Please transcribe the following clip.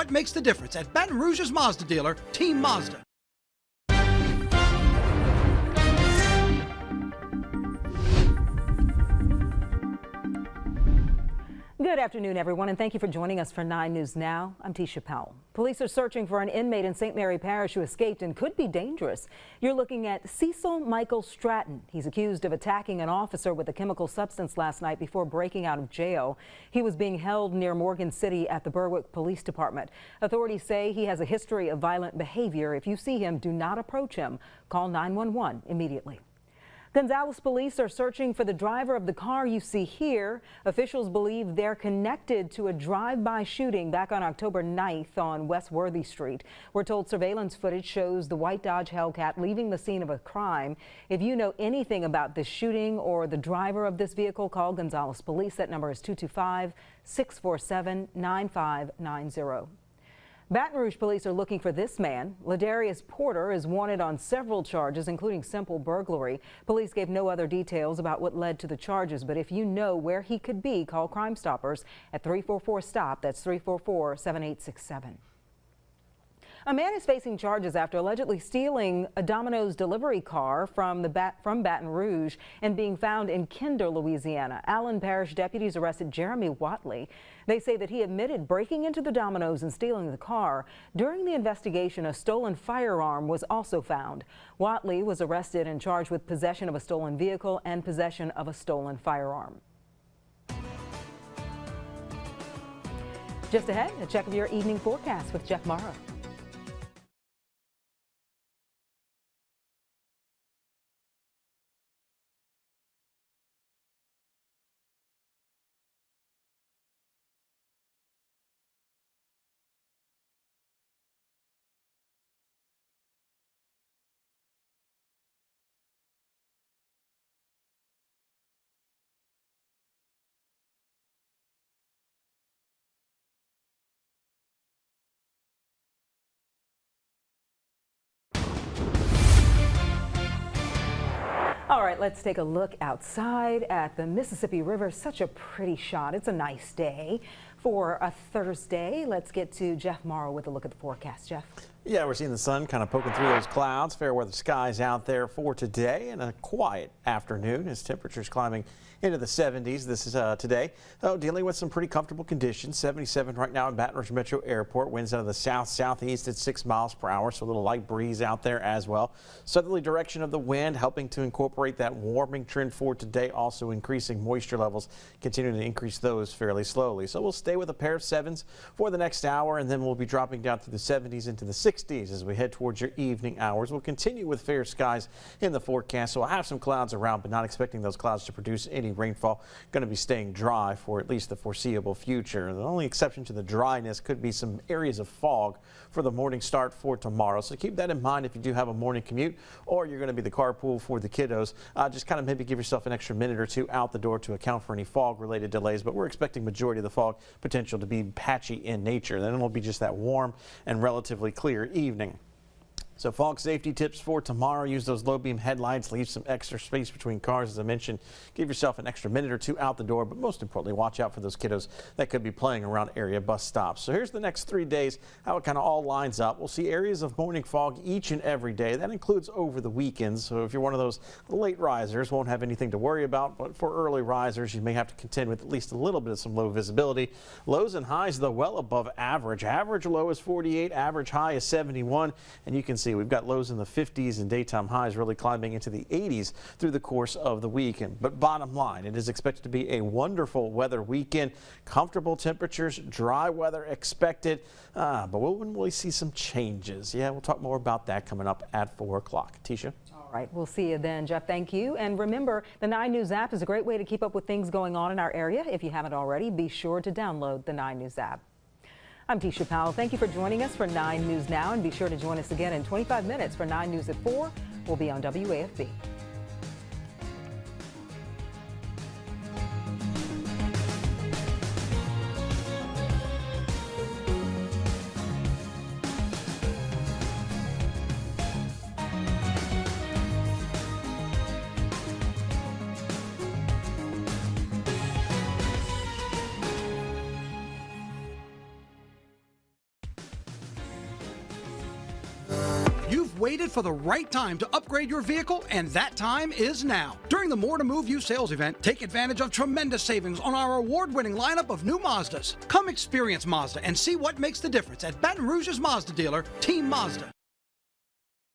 That makes the difference at Baton Rouge's Mazda dealer, Team Mazda. Good afternoon, everyone, and thank you for joining us for 9 News Now. I'm Tisha Powell. Police are searching for an inmate in St. Mary Parish who escaped and could be dangerous. You're looking at Cecil Michael Stratton. He's accused of attacking an officer with a chemical substance last night before breaking out of jail. He was being held near Morgan City at the Berwick Police Department. Authorities say he has a history of violent behavior. If you see him, do not approach him. Call 911 immediately. Gonzales police are searching for the driver of the car you see here. Officials believe they're connected to a drive-by shooting back on October 9th on West Worthy Street. We're told surveillance footage shows the white Dodge Hellcat leaving the scene of a crime. If you know anything about this shooting or the driver of this vehicle, call Gonzales police. That number is 225-647-9590. Baton Rouge police are looking for this man. Ladarius Porter is wanted on several charges, including simple burglary. Police gave no other details about what led to the charges, but if you know where he could be, call Crime Stoppers at 344-STOP. That's 344-7867. A man is facing charges after allegedly stealing a Domino's delivery car from Baton Rouge and being found in Kinder, Louisiana. Allen Parish deputies arrested Jeremy Watley. They say that he admitted breaking into the Domino's and stealing the car. During the investigation, a stolen firearm was also found. Watley was arrested and charged with possession of a stolen vehicle and possession of a stolen firearm. Just ahead, a check of your evening forecast with Jeff Morrow. All right, let's take a look outside at the Mississippi River. Such a pretty shot. It's a nice day for a Thursday. Let's get to Jeff Morrow with a look at the forecast. Jeff? Yeah, we're seeing the sun kind of poking through those clouds. Fair weather skies out there for today, and a quiet afternoon as temperatures climbing into the 70s. This is today. Dealing with some pretty comfortable conditions. 77 right now in Baton Rouge Metro Airport. Winds out of the south-southeast at 6 miles per hour, so a little light breeze out there as well. Southerly direction of the wind helping to incorporate that warming trend for today. Also increasing moisture levels, continuing to increase those fairly slowly. So we'll stay with a pair of 7s for the next hour, and then we'll be dropping down to the 70s into the 60s as we head towards your evening hours. We'll continue with fair skies in the forecast, so we'll have some clouds around, but not expecting those clouds to produce any rainfall. Going to be staying dry for at least the foreseeable future. The only exception to the dryness could be some areas of fog for the morning start for tomorrow. So keep that in mind if you do have a morning commute or you're going to be the carpool for the kiddos. Just kind of maybe give yourself an extra minute or two out the door to account for any fog related delays. But we're expecting majority of the fog potential to be patchy in nature. Then it'll be just that warm and relatively clear evening. So fog safety tips for tomorrow. Use those low beam headlights. Leave some extra space between cars. As I mentioned, give yourself an extra minute or two out the door. But most importantly, watch out for those kiddos that could be playing around area bus stops. So here's the next 3 days, how it kind of all lines up. We'll see areas of morning fog each and every day. That includes over the weekends. So if you're one of those late risers, won't have anything to worry about. But for early risers, you may have to contend with at least a little bit of some low visibility. Lows and highs, though, well above average. Average low is 48. Average high is 71. And you can see we've got lows in the 50s and daytime highs really climbing into the 80s through the course of the weekend. But bottom line, it is expected to be a wonderful weather weekend. Comfortable temperatures, dry weather expected, but we'll really see some changes. Yeah, we'll talk more about that coming up at 4 o'clock. Tisha? All right, we'll see you then, Jeff. Thank you. And remember, the 9 News app is a great way to keep up with things going on in our area. If you haven't already, be sure to download the 9 News app. I'm Tisha Powell. Thank you for joining us for 9 News Now, and be sure to join us again in 25 minutes for 9 News at 4. We'll be on WAFB. You've waited for the right time to upgrade your vehicle, and that time is now. During the More to Move You sales event, take advantage of tremendous savings on our award-winning lineup of new Mazdas. Come experience Mazda and see what makes the difference at Baton Rouge's Mazda dealer, Team Mazda.